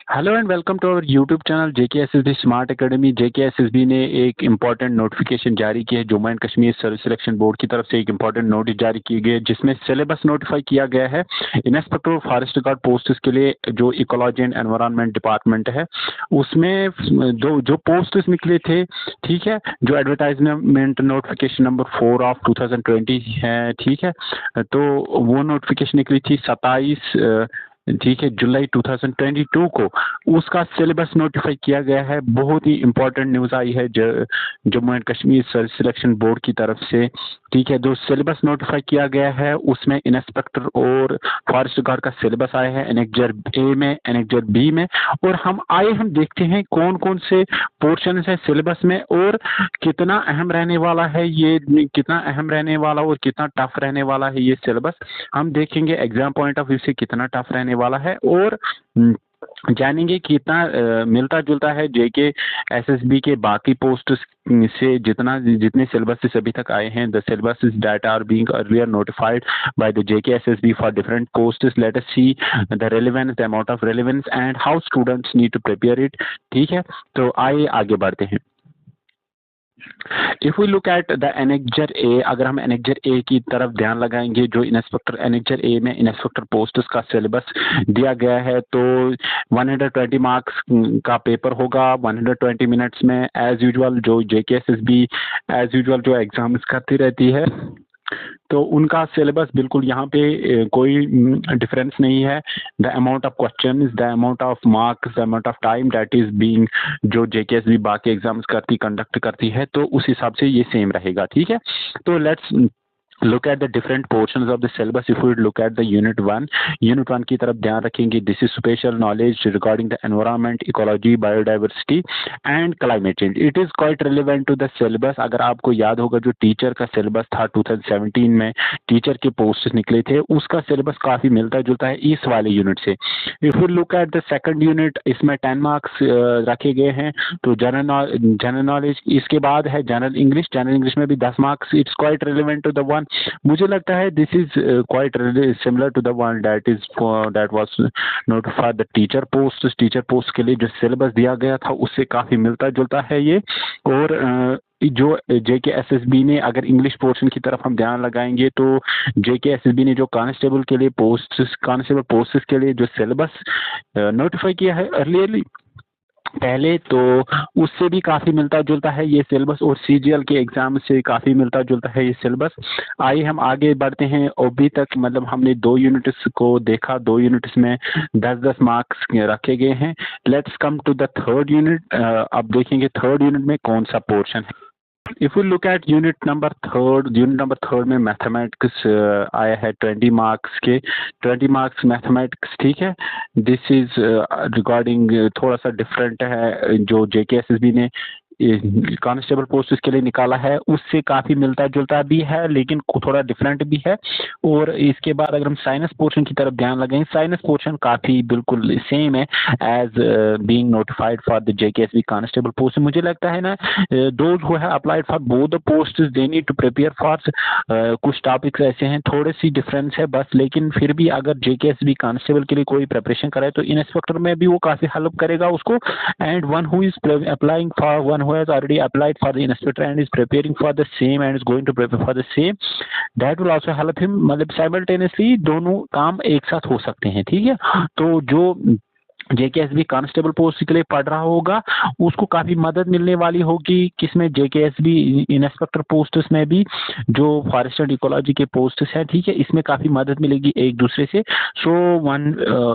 Hello and welcome to our YouTube channel JKSSB smart academy. JKSSB ने एक important notification जारी की है। Jammu and Kashmir service selection board की तरफ से एक इम्पॉर्टेंट नोटिस जारी की गई है, जिसमें सिलेबस नोटिफाई किया गया है इंस्पेक्टर फॉरेस्ट गार्ड पोस्ट्स के लिए। जो इकोलॉजी एंड एनवायरनमेंट डिपार्टमेंट है, उसमें जो पोस्ट्स निकले थे, ठीक है, जो एडवर्टाइजमेंट नोटिफिकेशन नंबर 4 ऑफ 2020 है, ठीक है, तो वो नोटिफिकेशन निकली थी 27, ठीक है, जुलाई 2022 को। उसका सिलेबस नोटिफाई किया गया है। बहुत ही इंपॉर्टेंट न्यूज़ आई है Jammu and Kashmir service selection board की तरफ से, ठीक है। जो सिलेबस नोटिफाई किया गया है उसमें इंस्पेक्टर और फॉरेस्ट गार्ड का सिलेबस आया है, एनेक्जर ए में, एनेक्जर बी में। और हम देखते हैं कौन कौन से पोर्शन है सिलेबस में और कितना अहम रहने वाला है ये, कितना अहम रहने वाला और कितना टफ रहने वाला है ये सिलेबस। हम देखेंगे एग्जाम पॉइंट ऑफ व्यू से कितना टफ रहने वाला है और जानेंगे कितना मिलता जुलता है JKSSB के बाकी पोस्ट से। जितने सिलेबस अभी तक आए हैं, the syllabus that are being earlier notified by the JKSSB for different posts. Let us see the relevance, the amount of relevance and how students need to prepare it, ठीक है। तो आइए आगे बढ़ते हैं। If we look at the annexure A, अगर हम annexure ए की तरफ ध्यान लगाएंगे, जो इंस्पेक्टर एनेक्जर ए में इंस्पेक्टर पोस्ट का सिलेबस दिया गया है, तो 120 मार्क्स का पेपर होगा 120 मिनट्स में। एज यूजुअल जो JKSSB एज यूजुअल जो एग्जाम्स करती रहती है, तो उनका सिलेबस बिल्कुल यहाँ पे कोई डिफरेंस नहीं है। The amount of question, the amount of marks, the amount of time that is being, जो JKSSB बाकी एग्जाम्स कंडक्ट करती है, तो उस हिसाब से ये सेम रहेगा, ठीक है। तो let's look at the different portions of the syllabus. If we look at the unit 1 की तरफ ध्यान रखेंगे, this is special knowledge regarding the environment, ecology, biodiversity and climate change. It is quite relevant to the syllabus. अगर आपको याद होगा जो teacher का सिलेबस था 2017 में, टीचर के पोस्ट निकले थे, उसका सिलेबस काफी मिलता जुलता है इस वाले यूनिट से। If we look at the second unit, इसमें 10 मार्क्स रखे गए हैं। तो जनरल नॉलेज, इसके बाद है जनरल इंग्लिश में भी 10 marks. It's quite relevant to the one. मुझे लगता है this is quite similar to the one that was notified the teacher post के लिए जो सिलेबस दिया गया था उससे काफी मिलता जुलता है ये। और जो JKSSB ने, अगर इंग्लिश पोर्शन की तरफ हम ध्यान लगाएंगे, तो JKSSB ने जो कांस्टेबल पोस्ट्स के लिए जो सिलेबस नोटिफाई किया है अर्लियरली पहले, तो उससे भी काफी मिलता जुलता है ये सिलेबस, और CGL के एग्जाम से काफी मिलता जुलता है ये सिलेबस। आइए हम आगे बढ़ते हैं। अभी तक मतलब हमने 2 यूनिट्स को देखा, 2 यूनिट्स में 10-10 मार्क्स रखे गए हैं। Let's come to the third unit. अब देखेंगे थर्ड यूनिट में कौन सा पोर्शन है। If you look at unit number third में मैथमेटिक्स आया है 20 मार्क्स के, 20 मार्क्स मैथमेटिक्स, ठीक है। दिस इज रिगार्डिंग थोड़ा सा डिफरेंट है जो JKSSB ने कांस्टेबल पोस्ट के लिए निकाला है, उससे काफी मिलता जुलता भी है लेकिन थोड़ा डिफरेंट भी है। और इसके बाद अगर हम साइंस पोर्शन की तरफ ध्यान लगाएं, साइंस पोर्शन काफी बिल्कुल सेम है as being notified for the JKSSB constable post. मुझे लगता है ना, those who have applied for both the post they need to prepare for, कुछ टॉपिक्स ऐसे हैं थोड़े सी डिफरेंस है बस, लेकिन फिर भी अगर JKSSB कांस्टेबल के लिए कोई प्रिपरेशन करे तो इंस्पेक्टर में भी वो काफी हेल्प करेगा उसको। And one who is applying for, one who has already applied for the inspector and is preparing for the same and is going to prepare for the same, that will also help him। मतलब simultaneously दोनों काम एक साथ हो सकते हैं, ठीक है। तो जो JKSSB कांस्टेबल पोस्ट के लिए पढ़ रहा होगा उसको काफी मदद मिलने वाली होगी, किसमें JKSSB इंस्पेक्टर पोस्ट्स में भी, जो फॉरेस्ट एंड इकोलॉजी के पोस्ट्स है, ठीक है, इसमें काफी मदद मिलेगी एक दूसरे से। So one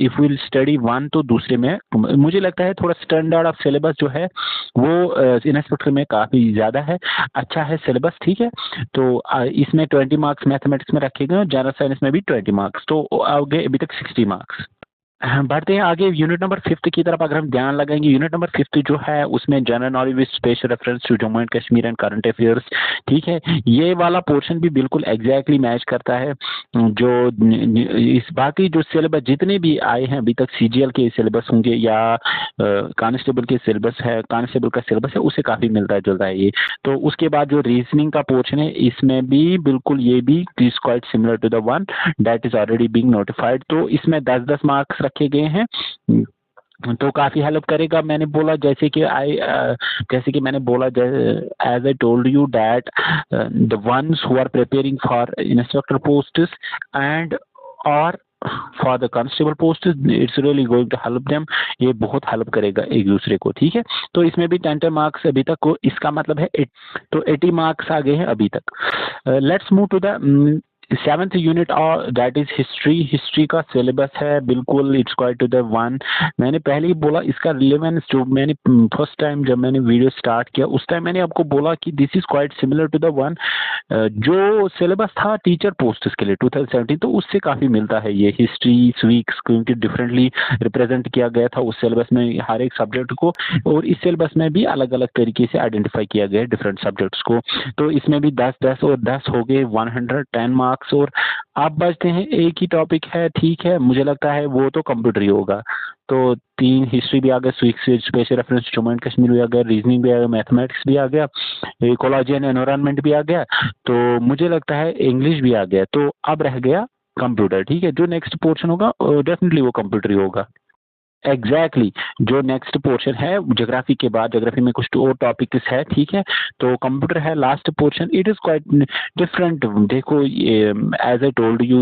if will study one, तो दूसरे में मुझे लगता है थोड़ा स्टैंडर्ड ऑफ सिलेबस जो है वो इंस्पेक्टर में काफी ज्यादा है, अच्छा है सिलेबस, ठीक है। तो इसमें 20 मार्क्स मैथमेटिक्स में रखे गए, जनरल साइंस में भी 20 मार्क्स, तो आगे अभी तक 60 मार्क्स। बढ़ते हैं आगे यूनिट नंबर 5 की तरफ। अगर हम ध्यान लगाएंगे, यूनिट नंबर 5 जो है उसमें general knowledge with special reference to Jammu and Kashmir and current affairs, ठीक है। ये वाला पोर्शन भी बिल्कुल एग्जैक्टली मैच करता है जो इस बाकी जो सिलेबस जितने भी आए हैं अभी तक, CGL के सिलेबस होंगे या कांस्टेबल के सिलेबस है, कांस्टेबल का सिलेबस है, उससे काफी मिलता जुलता है ये। तो उसके बाद जो रीजनिंग का पोर्शन है इसमें भी बिल्कुल ये भी is quite similar to the one that is already being notified. तो इसमें 10-10 मार्क्स रखे गए हैं। तो काफ़ी हेल्प करेगा। मैंने बोला जैसे कि मैंने बोला, as I told you that the ones who are preparing for inspector posts and और for the constable post, it's really going to help them. ये बहुत हेल्प करेगा एक दूसरे को, ठीक है। तो इसमें भी 10 मार्क्स अभी तक को, इसका मतलब है तो 80 मार्क्स आ गए हैं अभी तक। Let's move to the 7th unit और दैट इज हिस्ट्री। हिस्ट्री का सिलेबस है बिल्कुल it's quite to the one. मैंने पहले ही बोला इसका रिलेवेंस, जो मैंने फर्स्ट टाइम जब मैंने वीडियो स्टार्ट किया उस टाइम मैंने आपको बोला कि this is quite similar to the one जो सिलेबस था टीचर पोस्ट के लिए 2017, तो उससे काफ़ी मिलता है ये हिस्ट्री वीक्स, क्योंकि डिफरेंटली रिप्रेजेंट किया गया था उस सिलेबस में हर एक सब्जेक्ट को, और इस सिलेबस में भी अलग अलग तरीके से आइडेंटिफाई किया गया है डिफरेंट सब्जेक्ट्स को। तो इसमें भी 10 और 10 हो गए 110 मार्क्स, और आप बचते हैं एक ही टॉपिक है, ठीक है, मुझे लगता है वो तो कंप्यूटर ही होगा। तो 3 हिस्ट्री भी आ गया, special reference, Jammu and Kashmir भी आ गया, रीजनिंग भी आ गया, मैथमेटिक्स भी आ गया, इकोलॉजी एंड एनवायरनमेंट भी आ गया, तो मुझे लगता है इंग्लिश भी आ गया। तो अब रह गया कंप्यूटर, ठीक है। जो नेक्स्ट पोर्शन होगा डेफिनेटली वो कंप्यूटर ही होगा। एग्जैक्टली जो नेक्स्ट पोर्शन है ज्योग्राफी के बाद, ज्योग्राफी में कुछ और टॉपिक्स है, ठीक है। तो कंप्यूटर है last portion, it is quite different. देखो एज आई टोल्ड यू,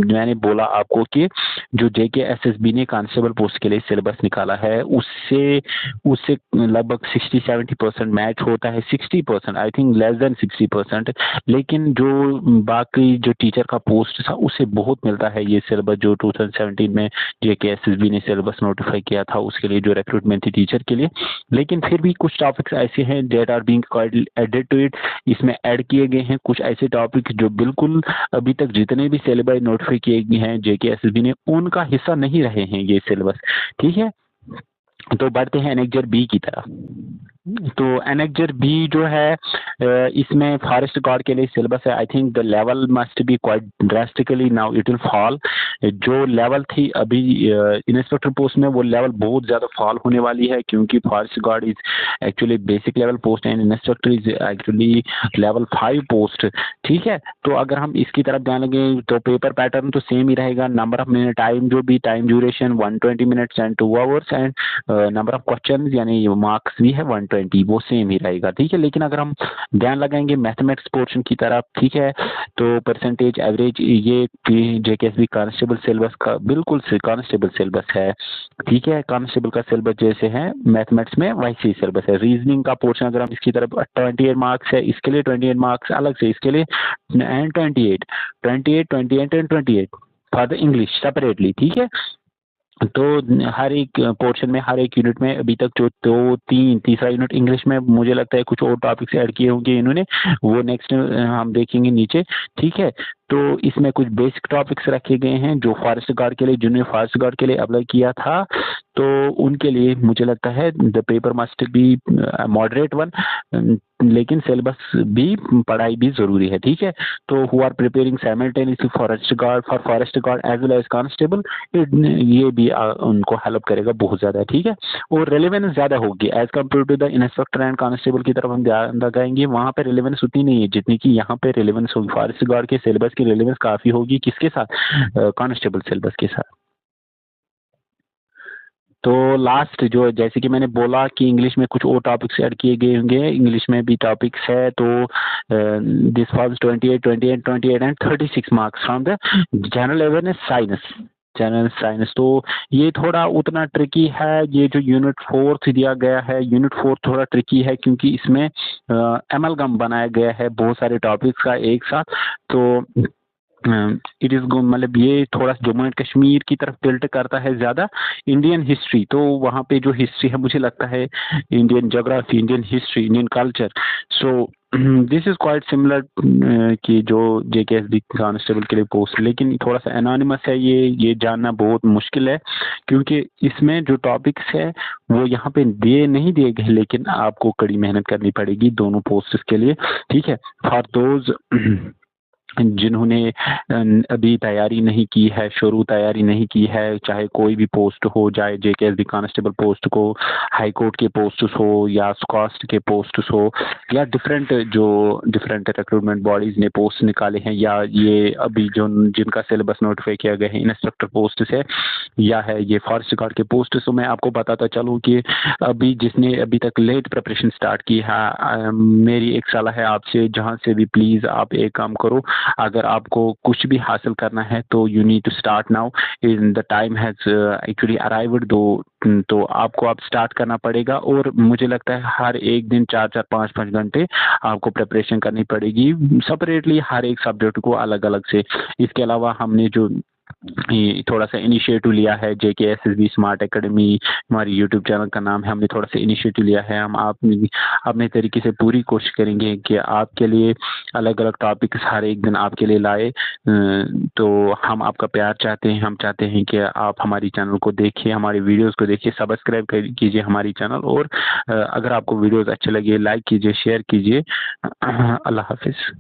मैंने बोला आपको कि जो JKSSB ने कांस्टेबल पोस्ट के लिए सिलेबस निकाला है उससे उससे लगभग 60-70% मैच होता है, 60% आई थिंक, लेस देन 60%। लेकिन जो बाकी जो टीचर का पोस्ट था उससे बहुत मिलता है ये सिलेबस जो 2017 में JKSSB ने सिलेबस नोटिफाई किया था उसके लिए, जो रिक्रूटमेंट थी टीचर के लिए। लेकिन फिर भी कुछ टॉपिक्स ऐसे हैं that are being added to it, इसमें ऐड किए गए हैं कुछ ऐसे टॉपिक जो बिल्कुल अभी तक जितने भी सिलेबस नोटिफाई किए गए हैं JKSSB ने, उनका हिस्सा नहीं रहे हैं ये सिलेबस, ठीक है। तो बढ़ते हैं एनेक्जर बी की तरफ। तो एनेक्जर बी जो है इसमें फॉरेस्ट गार्ड के लिए सिलेबस है। I think the level must be quite drastically now it will fall. जो लेवल थी अभी इंस्पेक्टर पोस्ट में, वो लेवल बहुत ज़्यादा फॉल होने वाली है, क्योंकि forest guard is actually basic level post and inspector is actually level 5 post, ठीक है। तो अगर हम इसकी तरफ ध्यान लगे तो पेपर पैटर्न तो सेम ही रहेगा। नंबर ऑफ मिनट, टाइम जो भी time duration 120 minutes and 2 hours, and number of question यानी मार्क्स भी है 120, वो सेम ही रहेगा, ठीक है। लेकिन अगर हम ध्यान लगाएंगे मैथमेटिक्स पोर्शन की तरफ, ठीक है, तो परसेंटेज एवरेज ये JKSSB कांस्टेबल सिलेबस का बिल्कुल से कांस्टेबल सिलेबस है, ठीक है। कांस्टेबल का सिलेबस जैसे है मैथमेटिक्स में वैसे ही सिलेबस है। रीजनिंग का पोर्शन अगर हम इसकी तरफ 28 मार्क्स है, इसके लिए 28 मार्क्स अलग से, इसके लिए and 28 and 28 for the English separately, ठीक है। तो हर एक पोर्शन में, हर एक यूनिट में अभी तक जो तीसरा यूनिट इंग्लिश में, मुझे लगता है कुछ और टॉपिक्स ऐड किए होंगे इन्होंने, वो नेक्स्ट हम देखेंगे नीचे, ठीक है। तो इसमें कुछ बेसिक टॉपिक्स रखे गए हैं जो फॉरेस्ट गार्ड के लिए, जूनियर फॉरेस्ट गार्ड के लिए अप्लाई किया था, तो उनके लिए मुझे लगता है the paper must be moderate one, लेकिन सिलेबस भी, पढ़ाई भी जरूरी है, ठीक है। तो who are preparing simultaneously forest guard as well as constable, ये भी उनको हेल्प करेगा बहुत ज़्यादा, ठीक है। और रेलेवेंस ज़्यादा होगी as compare to the inspector and constable की तरफ हम ध्यान लगाएंगे, वहाँ पे रेलेवेंस उतनी नहीं है जितनी कि यहाँ पे रेलेवेंस होगी। फॉरेस्ट गार्ड के सिलेबस की रेलेवेंस काफ़ी होगी किसके साथ, कांस्टेबल सिलेबस के साथ। तो लास्ट जो, जैसे कि मैंने बोला कि इंग्लिश में कुछ और टॉपिक्स ऐड किए गए होंगे, इंग्लिश में भी टॉपिक्स है, तो this falls 28 and 36 marks from the general awareness science. तो ये थोड़ा उतना ट्रिकी है, ये जो यूनिट 4 दिया गया है, यूनिट 4 थोड़ा ट्रिकी है क्योंकि इसमें एमलगम बनाया गया है बहुत सारे टॉपिक्स का एक साथ। तो इट इज़ मतलब ये थोड़ा जम्मू एंड कश्मीर की तरफ टिल्ट करता है ज़्यादा। इंडियन हिस्ट्री, तो वहाँ पे जो हिस्ट्री है मुझे लगता है Indian geography, Indian history, Indian culture, so this is quite similar कि जो JKSSB कांस्टेबल के लिए पोस्ट, लेकिन थोड़ा सा एनोनिमस है, ये जानना बहुत मुश्किल है क्योंकि इसमें जो टॉपिक्स है वो यहाँ पे नहीं दिए गए, लेकिन आपको कड़ी मेहनत करनी पड़ेगी दोनों पोस्ट्स के लिए, ठीक है। फॉर दोज जिन्होंने अभी तैयारी नहीं की है, शुरू तैयारी नहीं की है, चाहे कोई भी पोस्ट हो, चाहे जेकेएसबी कांस्टेबल पोस्ट को, हाई कोर्ट के पोस्ट्स हो या स्कॉस्ट के पोस्ट्स हो, या डिफरेंट रिक्रूटमेंट बॉडीज ने पोस्ट निकाले हैं, या ये अभी जो जिनका सिलेबस नोटिफाई किया गया है इंस्ट्रक्टर पोस्ट है, या है ये फॉरेस्ट गार्ड के पोस्ट। तो मैं आपको बताता चलूँ कि अभी जिसने अभी तक लेट प्रिपरेशन स्टार्ट की है, मेरी एक सलाह है आपसे, जहाँ से भी प्लीज़ आप एक काम करो, अगर आपको कुछ भी हासिल करना है तो you need to start now, in the time has actually arrived though, तो आपको अब स्टार्ट करना पड़ेगा। और मुझे लगता है हर एक दिन 4-4 5-5 घंटे आपको प्रिपरेशन करनी पड़ेगी सेपरेटली, हर एक सब्जेक्ट को अलग अलग से। इसके अलावा हमने जो ये थोड़ा सा इनिशिएटिव लिया है, JKSSB स्मार्ट एकेडमी हमारी यूट्यूब चैनल का नाम है, हमने थोड़ा सा इनिशिएटिव लिया है। हम आप अपने तरीके से पूरी कोशिश करेंगे कि आपके लिए अलग अलग टॉपिक्स हर एक दिन आपके लिए लाए। तो हम आपका प्यार चाहते हैं, हम चाहते हैं कि आप हमारी चैनल को देखिए, हमारी वीडियोस को देखिए, सब्सक्राइब कीजिए हमारी चैनल, और अगर आपको वीडियोस अच्छे लगे लाइक कीजिए, शेयर कीजिए। अल्लाह हाफिज़।